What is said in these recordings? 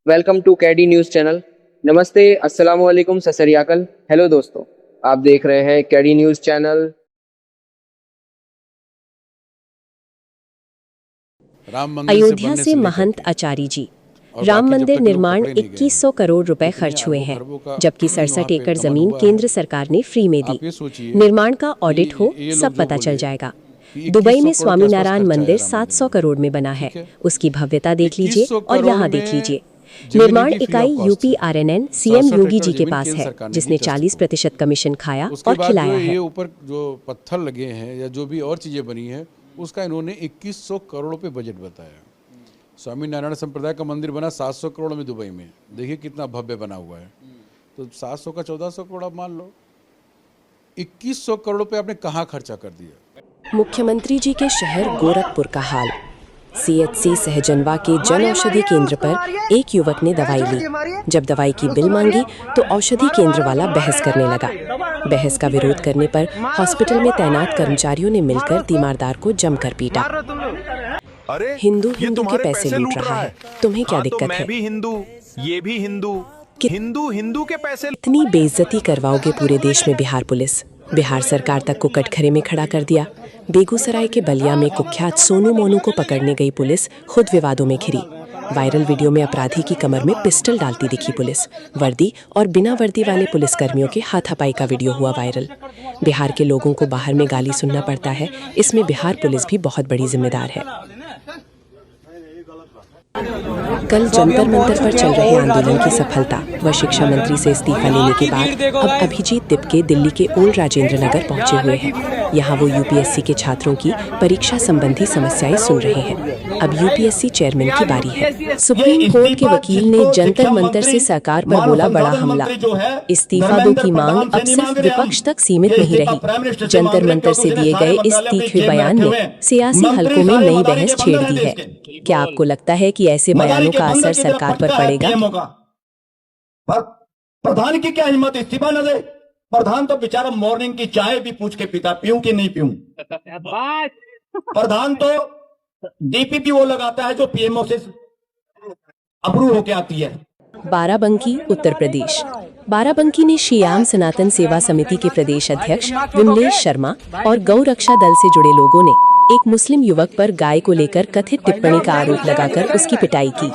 Welcome to Caddy news channel. नमस्ते, अस्सलाम वालेकुम, सत श्री अकाल। हेलो दोस्तों, आप देख रहे हैं कैडी न्यूज़ चैनल। अयोध्या से महंत आचार्य जी। राम मंदिर निर्माण 2100 करोड़ रुपए खर्च हुए हैं, जबकि 67 एकड़ जमीन केंद्र सरकार ने फ्री में दी। निर्माण का ऑडिट हो, सब पता चल जाएगा। दुबई में स्वामीनारायण मंदिर 700 करोड़ में बना है, उसकी भव्यता देख लीजिए और यहाँ देख लीजिए। निर्माण इकाई UPRNN CM योगी जी के पास है, जिसने 40% कमीशन खाया और खिलाया है। ऊपर जो पत्थर लगे हैं या जो भी और चीजें बनी हैं, उसका इन्होंने 2100 करोड़ रुपए बजट बताया। स्वामी नारायण संप्रदाय का मंदिर बना 700 करोड़ में दुबई में, देखिए कितना भव्य बना हुआ है। तो 700 का 1400 करोड़ आप मान लो, 2100 करोड़ रुपए आपने कहाँ खर्चा कर दिया। मुख्यमंत्री जी के शहर गोरखपुर का हाल। CHC सहजनवा के जन औषधि केंद्र पर एक युवक ने दवाई ली। जब दवाई की बिल मांगी तो औषधि केंद्र वाला बहस करने लगा। बहस का विरोध करने पर हॉस्पिटल में तैनात कर्मचारियों ने मिलकर तीमारदार को जमकर पीटा। हिंदू के पैसे लूट रहा है, तुम्हें क्या दिक्कत है? मैं भी हिंदू, ये भी हिंदू, हिंदू के पैसे। इतनी बेइज्जती करवाओगे पूरे देश में बिहार पुलिस? बिहार सरकार तक को कटघरे में खड़ा कर दिया। बेगूसराय के बलिया में कुख्यात सोनू मोनू को पकड़ने गई पुलिस खुद विवादों में घिरी। वायरल वीडियो में अपराधी की कमर में पिस्टल डालती दिखी पुलिस। वर्दी और बिना वर्दी वाले पुलिसकर्मियों के हाथापाई का वीडियो हुआ वायरल। बिहार के लोगों को बाहर में गाली सुनना पड़ता है, इसमें बिहार पुलिस भी बहुत बड़ी जिम्मेदार है। कल जंतर मंतर पर चल रहे आंदोलन की सफलता व शिक्षा मंत्री से इस्तीफा लेने के बाद अब अभिजीत तिपके दिल्ली के ओल्ड राजेंद्र नगर पहुंचे हुए हैं। यहाँ वो UPSC के छात्रों की परीक्षा संबंधी समस्याएं सुन रहे हैं। अब UPSC चेयरमैन की बारी है। सुप्रीम कोर्ट के वकील ने जंतर मंतर से सरकार पर बोला बड़ा हमला। इस्तीफा दो की मांग अब सिर्फ विपक्ष तक सीमित नहीं रही। जंतर मंतर से दिए गए इस तीखे बयान ने सियासी हलकों में नई बहस छेड़ दी है। क्या आपको लगता है कि ऐसे बयानों का असर सरकार पर पड़ेगा? पर प्रधान की क्या हिम्मत, इस्तीफा न दे? प्रधान तो बेचारा मॉर्निंग की चाय भी पूछ के पीता, पीऊं कि नहीं पीऊं। प्रधान तो DPP वो लगाता है जो PMO से अप्रूव होके आती है। बाराबंकी, उत्तर प्रदेश। बाराबंकी में श्रीराम सनातन सेवा समिति के प्रदेश अध्यक्ष विमलेश शर्मा और गौ रक्षा दल से जुड़े लोगों ने एक मुस्लिम युवक पर गाय को लेकर कथित टिप्पणी का आरोप लगाकर उसकी पिटाई की।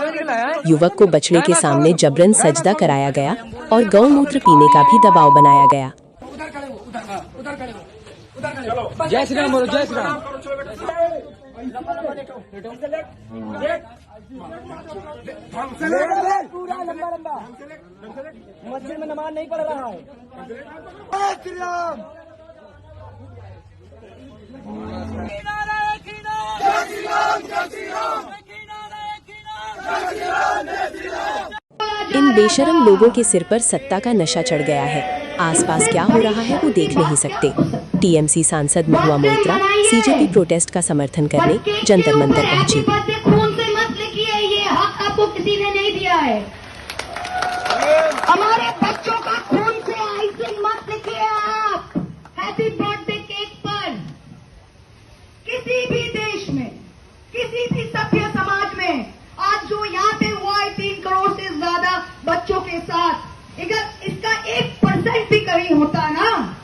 युवक को बछड़े के सामने जबरन सजदा कराया गया और गौमूत्र पीने का भी दबाव बनाया गया। जय श्री राम बोलो, जय श्री राम। मस्जिद में नमाज नहीं पढ़ रहा है। इन बेशरम लोगों के सिर पर सत्ता का नशा चढ़ गया है। आसपास क्या हो रहा है वो देख नहीं सकते। TMC सांसद महुआ मोइत्रा CJP प्रोटेस्ट का समर्थन करने जंतर मंतर पहुंची। खून से मत लिखिए, ये हक आपको किसी ने नहीं दिया है। हमारे बच्चों का खून से आइसिंग मत लिखिए आप हैप्पी बर्थडे केक पर। किसी भी देश में, किसी भी सभ्य समाज में आज जो यहाँ पे हुआ है 3 करोड़ से ज्यादा बच्चों के साथ, अगर इसका 1% भी कहीं होता ना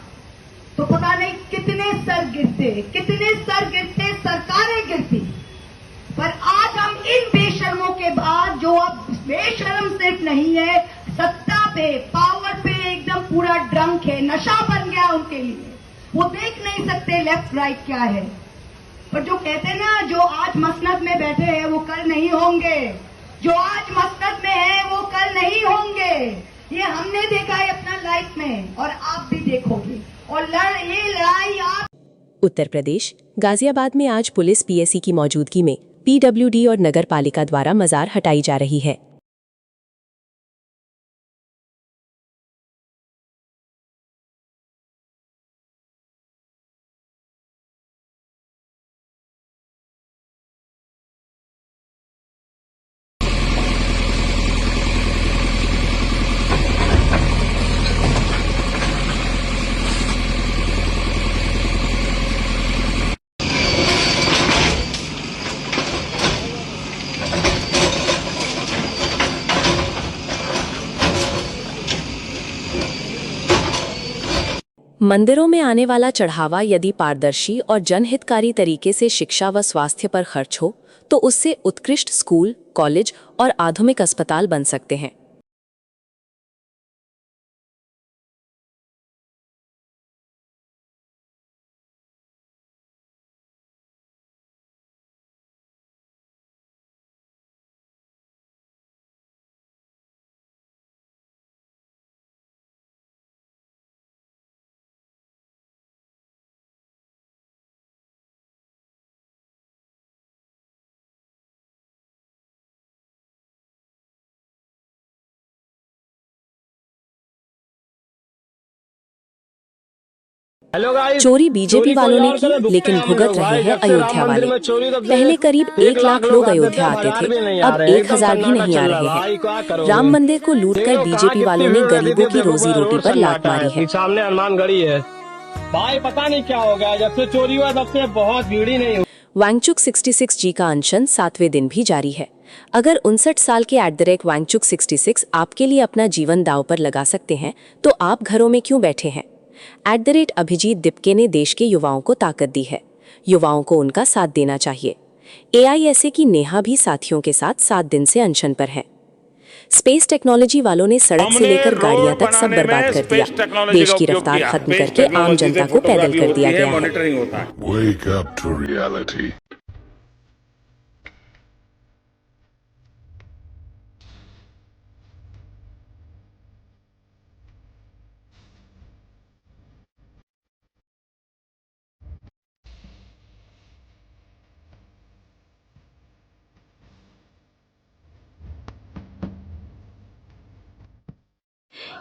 तो पता नहीं कितने सर गिरते, सरकारें गिरती। पर आज हम इन बेशर्मों के बाद, जो अब बेशर्म सिर्फ नहीं है, सत्ता पे, पावर पे एकदम पूरा ड्रंक है, नशा बन गया उनके लिए। वो देख नहीं सकते लेफ्ट राइट क्या है। पर जो कहते हैं ना, जो आज मसनद में बैठे हैं वो कल नहीं होंगे, जो आज मसनद में है वो कल नहीं होंगे। ये हमने देखा है अपना लाइफ में और आप भी देखोगे। और ये लड़ाई आप। उत्तर प्रदेश गाजियाबाद में आज पुलिस PSC की मौजूदगी में PWD और नगर पालिका द्वारा मजार हटाई जा रही है। मंदिरों में आने वाला चढ़ावा यदि पारदर्शी और जनहितकारी तरीके से शिक्षा व स्वास्थ्य पर खर्च हो तो उससे उत्कृष्ट स्कूल, कॉलेज और आधुनिक अस्पताल बन सकते हैं। चोरी बीजेपी वालों ने की, लेकिन भुगत रहे हैं अयोध्या वाले। पहले करीब 1 लाख लोग अयोध्या आते थे, अब 1000 भी नहीं आ रहे हैं। राम मंदिर को लूटकर बीजेपी वालों ने गरीबों की रोजी रोटी पर लात मारी है। सामने हनुमान गढ़ी है भाई, पता नहीं क्या हो गया, जब से चोरी हुआ तब से बहुत भीड़ ही नहीं हुई। वांगचुक 66 जी का अनशन 7वें दिन भी जारी है। अगर 59 साल के @वांगचुक 66 आपके लिए अपना जीवन दांव पर लगा सकते हैं तो आप घरों में क्यों बैठे हैं? @अभिजीत दिपके ने देश के युवाओं को ताकत दी है। युवाओं को उनका साथ देना चाहिए। AISA की नेहा भी साथियों के साथ 7 दिन से अनशन पर है। स्पेस टेक्नोलॉजी वालों ने सड़क से लेकर गाड़ियां तक सब बर्बाद कर दिया। देश की रफ्तार खत्म करके आम जनता को पैदल कर दिया गया है। Wake up to reality.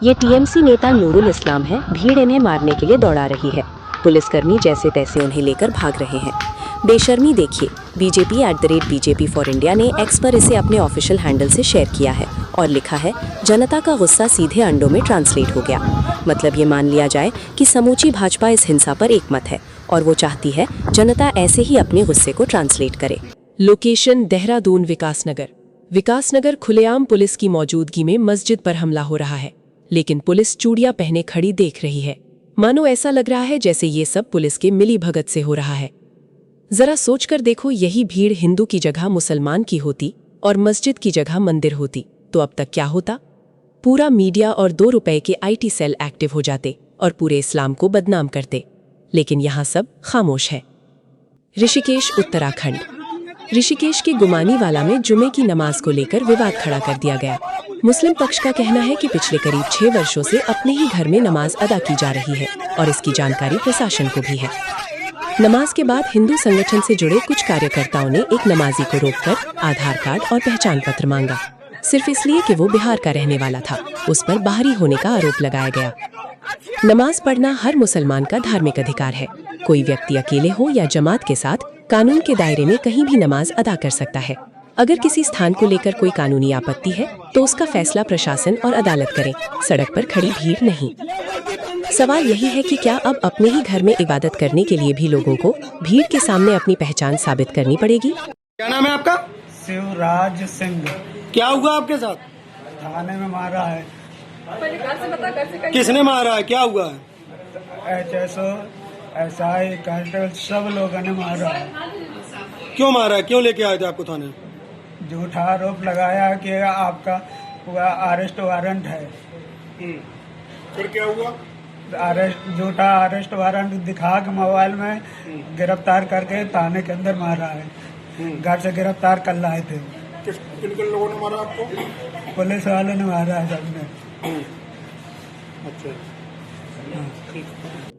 ये TMC नेता नूरुल इस्लाम है। भीड़ इन्हें मारने के लिए दौड़ा रही है। पुलिसकर्मी जैसे तैसे उन्हें लेकर भाग रहे हैं। बेशर्मी देखिए। BJP फॉर इंडिया ने X पर इसे अपने ऑफिशियल हैंडल से शेयर किया है और लिखा है, जनता का गुस्सा सीधे अंडों में ट्रांसलेट हो गया। मतलब ये मान लिया जाए कि समूची भाजपा इस हिंसा पर एकमत है और वो चाहती है जनता ऐसे ही अपने गुस्से को ट्रांसलेट करे। लोकेशन देहरादून विकासनगर खुलेआम पुलिस की मौजूदगी में मस्जिद पर हमला हो रहा है, लेकिन पुलिस चूड़ियां पहने खड़ी देख रही है। मानो ऐसा लग रहा है जैसे ये सब पुलिस के मिली भगत से हो रहा है। जरा सोचकर देखो, यही भीड़ हिंदू की जगह मुसलमान की होती और मस्जिद की जगह मंदिर होती तो अब तक क्या होता? पूरा मीडिया और 2 रुपए के IT सेल एक्टिव हो जाते और पूरे इस्लाम को बदनाम करते, लेकिन यहाँ सब खामोश है। ऋषिकेश उत्तराखंड। ऋषिकेश के गुमानीवाला में जुमे की नमाज को लेकर विवाद खड़ा कर दिया गया। मुस्लिम पक्ष का कहना है कि पिछले करीब 6 वर्षों से अपने ही घर में नमाज अदा की जा रही है और इसकी जानकारी प्रशासन को भी है। नमाज के बाद हिंदू संगठन से जुड़े कुछ कार्यकर्ताओं ने एक नमाजी को रोककर आधार कार्ड और पहचान पत्र मांगा, सिर्फ इसलिए कि वो बिहार का रहने वाला था। उस पर बाहरी होने का आरोप लगाया गया। नमाज पढ़ना हर मुसलमान का धार्मिक अधिकार है। कोई व्यक्ति अकेले हो या जमात के साथ कानून के दायरे में कहीं भी नमाज अदा कर सकता है। अगर किसी स्थान को लेकर कोई कानूनी आपत्ति है तो उसका फैसला प्रशासन और अदालत करे, सड़क पर खड़ी भीड़ नहीं। सवाल यही है कि क्या अब अपने ही घर में इबादत करने के लिए भी लोगों को भीड़ के सामने अपनी पहचान साबित करनी पड़ेगी? क्या नाम है आपका? शिवराज सिंह। क्या हुआ आपके साथ? थाने में मारा है। किसने मारा है? क्या हुआ है? HSO, SI, कांस्टेबल सब लोगों ने मारा है। क्यों मारा है? क्यों लेके आए थे आपको थाने? झूठा आरोप लगाया कि आपका पूरा अरेस्ट वारंट है। फिर क्या हुआ? झूठा अरेस्ट वारंट दिखा के मोबाइल में गिरफ्तार करके थाने के अंदर मारा है। घर से गिरफ्तार कर लाए थे। किन लोगों ने मारा आपको? पुलिस वालों ने मारा है सबने। अच्छा।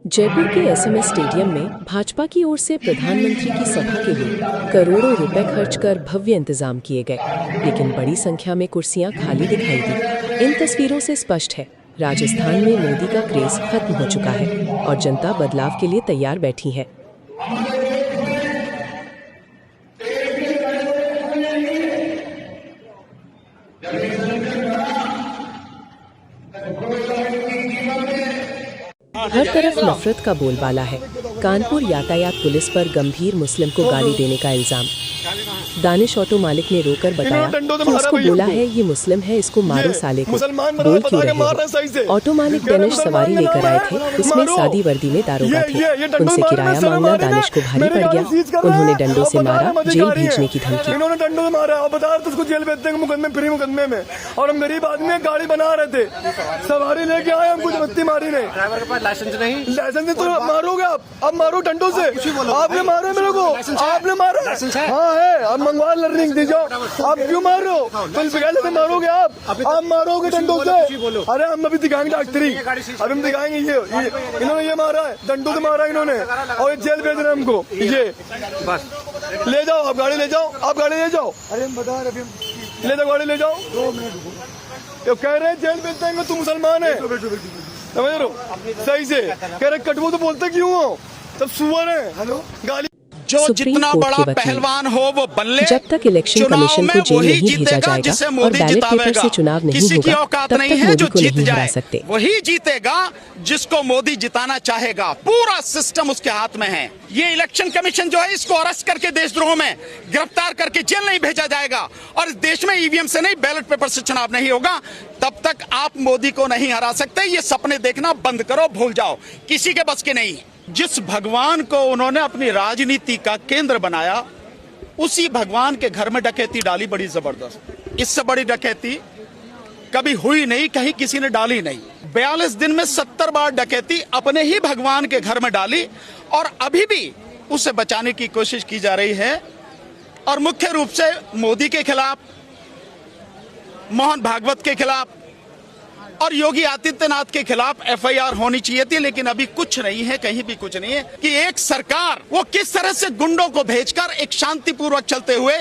जयपुर के SMS स्टेडियम में भाजपा की ओर से प्रधानमंत्री की सभा के लिए करोड़ों रुपए खर्च कर भव्य इंतजाम किए गए, लेकिन बड़ी संख्या में कुर्सियां खाली दिखाई दी। इन तस्वीरों से स्पष्ट है, राजस्थान में मोदी का क्रेज खत्म हो चुका है और जनता बदलाव के लिए तैयार बैठी है। हर तरफ नफरत का बोलबाला है। कानपुर यातायात पुलिस पर गंभीर मुस्लिम को गाली देने का इल्जाम। दानिश ऑटो मालिक ने रोकर बताया कि उसको बोला है ये मुस्लिम है, इसको मारो साले को, बोल क्यों रहे हो। ऑटो मालिक दानिश सवारी लेकर आए थे, उसमें सादी वर्दी में दारोगा थे। उनसे किराया मांगना दानिश को भारी पड़ गया। उन्होंने डंडों से मारा, जेल भेजने की धमकी। इन्होंने डंडों से मारा और बता रहे उसको जेल भेज देंगे मुकदमे, फ्री मुकदमे में। और हम गरीब आदमी गाड़ी बना रहे थे, सवारी लेके आए, हमको जबरदस्ती मारी नहीं। ड्राइवर के पास लाइसेंस नहीं, लाइसेंस तो मारोगे आप, अब मारो डंडों से। आपने मारा मेरे को, आपने मारा। हाँ है, अब मंगवा लर्निंग दे जाओ। आप क्यों मार रहे हो? कल बिगाड़े से मारोगे आप मारोगे डंडों से। अरे हम अभी दिखाएंगे डॉक्टरी, अभी हम दिखाएंगे। ये इन्होंने ये मारा है, डंडों से मारा इन्होंने, और ये जेल भेज रहे हैं हमको। ये बस ले जाओ, आप गाड़ी ले जाओ, आप गाड़ी ले जाओ। अरे हम बता रहे, ले जाओ गाड़ी ले जाओ। 2 मिनट कह रहे हैं जेल भेज देंगे, तू मुसलमान है, समझ रहे हो? सही से कह रहे कटवो तो बोलते क्यों हो, तब सुअर है। हेलो गाली जो जितना बड़ा पहलवान हो वो बन ले। जब तक इलेक्शन कमीशन को जेल नहीं भेजा जाएगा और बैलेट पेपर से चुनाव नहीं होगा, तब तक मोदी को नहीं हरा सकते। वही जीतेगा जिसको मोदी जिताना चाहेगा। पूरा सिस्टम उसके हाथ में है। ये इलेक्शन कमीशन जो है, इसको अरेस्ट करके देशद्रोह में गिरफ्तार करके जेल नहीं भेजा जाएगा और देश में ईवीएम से नहीं, बैलेट पेपर से चुनाव नहीं होगा, तब तक आप मोदी को नहीं हरा सकते। ये सपने देखना बंद करो, भूल जाओ, किसी के बस के नहीं। जिस भगवान को उन्होंने अपनी राजनीति का केंद्र बनाया, उसी भगवान के घर में डकैती डाली, बड़ी जबरदस्त। इससे बड़ी डकैती कभी हुई नहीं, कहीं किसी ने डाली नहीं। 42 दिन में 70 बार डकैती अपने ही भगवान के घर में डाली और अभी भी उसे बचाने की कोशिश की जा रही है। और मुख्य रूप से मोदी के खिलाफ, मोहन भागवत के खिलाफ और योगी आदित्यनाथ के खिलाफ एफआईआर होनी चाहिए थी, लेकिन अभी कुछ नहीं है, कहीं भी कुछ नहीं है कि एक सरकार वो किस तरह से गुंडों को भेजकर एक शांतिपूर्वक चलते हुए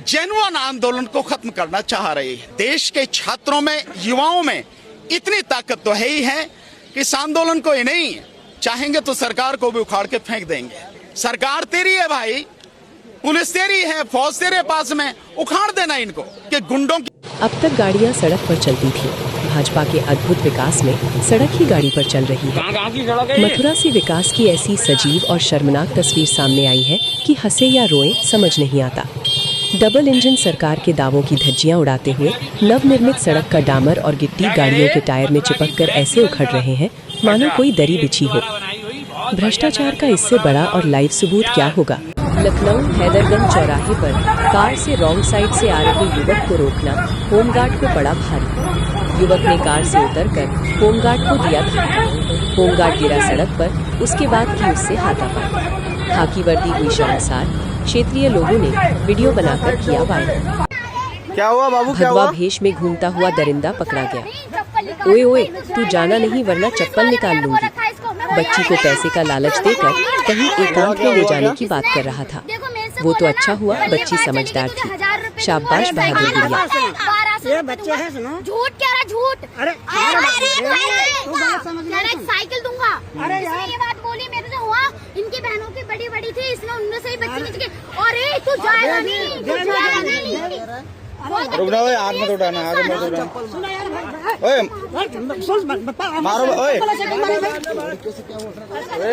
जेन्युइन आंदोलन को खत्म करना चाह रही है। देश के छात्रों में, युवाओं में इतनी ताकत तो है ही है कि इस आंदोलन को ही नहीं, चाहेंगे तो सरकार को भी उखाड़ के फेंक देंगे। सरकार तेरी है भाई, पुलिस तेरी है, फौज तेरे पास में, उखाड़ देना इनको कि गुंडों की। अब तक गाड़ियां सड़क पर चलती थी, भाजपा के अद्भुत विकास में सड़क ही गाड़ी पर चल रही है। मथुरा से विकास की ऐसी सजीव और शर्मनाक तस्वीर सामने आई है कि हंसे या रोएं समझ नहीं आता। डबल इंजन सरकार के दावों की धज्जियां उड़ाते हुए नवनिर्मित सड़क का डामर और गिट्टी गाड़ियों के टायर में चिपककर ऐसे उखड़ रहे हैं मानो कोई दरी बिछी हो। भ्रष्टाचार का इससे बड़ा और लाइव सबूत क्या होगा? लखनऊ हैदरगंज चौराहे पर कार से रॉन्ग साइड से आ रहे युवक को रोकना होमगार्ड को पड़ा भारी। युवक ने कार से उतरकर होमगार्ड को दिया धक्का। होमगार्ड गिरा सड़क पर, उसके बाद की उससे हाथापाई। खाकी वर्दी हुई शर्मसार, क्षेत्रीय लोगों ने वीडियो बनाकर किया वायरल। क्या हुआ बाबू, क्या भगवा हुआ? भेष में घूमता हुआ दरिंदा पकड़ा गया। ओए ओए, तू जाना नहीं वरना चप्पल निकाल लूंगी। बच्ची को पैसे का लालच देकर कहीं एकांत में ले जाने की बात कर रहा था। वो तो अच्छा हुआ बच्ची समझदार थी। शाबाश बहादुर गुड़िया। ये बच्चे हैं, सुनो। झूठ कह रहा, झूठ। अरे साइकिल दूंगा। अरे यार, ये बात बोली मेरे से हुआ, इनकी बहनों की बड़ी बड़ी थी, इसने उनमें से ही बच्ची खींच के, अरे तू जाएगा नहीं, तू जाएगा नहीं। रुक ना भाई, हाथ मत उठाना, हाथ मत उठाना। ओए मारो, ओए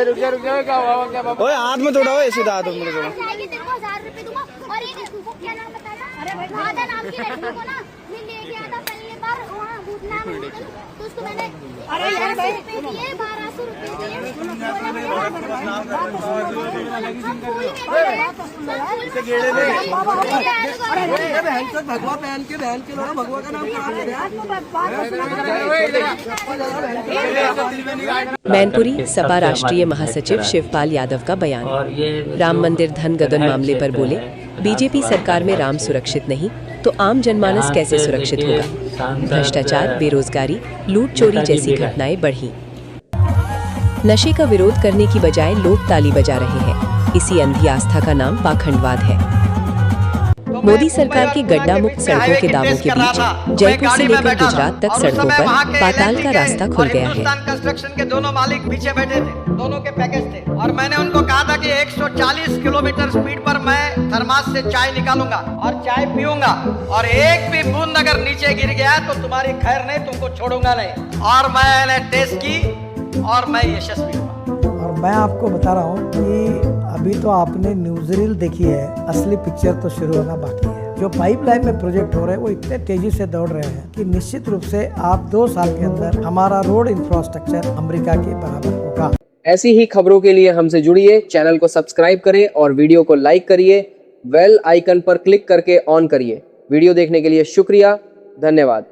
रुक जा, क्या हुआ? ओए हाथ मत उठाओ, सीधा हाथ मत उठाओ। 1000 रुपए दूंगा। और ये क्या नाम बताया? राधा नाम की लड़की को ना मैं ले गया था पहले बार वहाँ भूतनाथ में, तो उसको मैंने 1200 रुपए दिए, 1200 रुपए भगवा पहन के भगवा का नाम। मैनपुरी सपा राष्ट्रीय महासचिव शिवपाल यादव का बयान। राम मंदिर धन गबन मामले पर बोले, बीजेपी सरकार में राम सुरक्षित नहीं तो आम जनमानस कैसे सुरक्षित होगा? भ्रष्टाचार, बेरोजगारी, लूट चोरी जैसी घटनाएं बढ़ी। नशे का विरोध करने की बजाय लोग ताली बजा रहे हैं। इसी अंधी आस्था का नाम पाखंडवाद है। मोदी सरकार के गड्ढा मुक्त सड़कों के दावों के बीच जयपुर से लेकर गुजरात तक सड़कों पर पाताल का रास्ता खुल गया है। कंस्ट्रक्शन के दोनों मालिक पीछे बैठे थे, दोनों के पैकेज थे, और मैंने उनको कहा था कि 140 किलोमीटर स्पीड पर मैं थर्मास से चाय निकालूंगा और चाय पीऊंगा, और एक भी बूंद अगर नीचे गिर गया तो तुम्हारी खैर नहीं, तुमको छोड़ूंगा नहीं। और मैंने टेस्ट की और मैं यशस्वी हुआ। मैं आपको बता रहा हूँ कि अभी तो आपने न्यूज़ रील देखी है, असली पिक्चर तो शुरू होना बाकी है। जो पाइपलाइन में प्रोजेक्ट हो रहे हैं वो इतने तेजी से दौड़ रहे हैं कि निश्चित रूप से आप 2 साल के अंदर हमारा रोड इंफ्रास्ट्रक्चर अमेरिका के बराबर होगा। ऐसी ही खबरों के लिए हमसे जुड़िए, चैनल को सब्सक्राइब करें और वीडियो को लाइक करिए, बेल आइकन पर क्लिक करके ऑन करिए। वीडियो देखने के लिए शुक्रिया, धन्यवाद।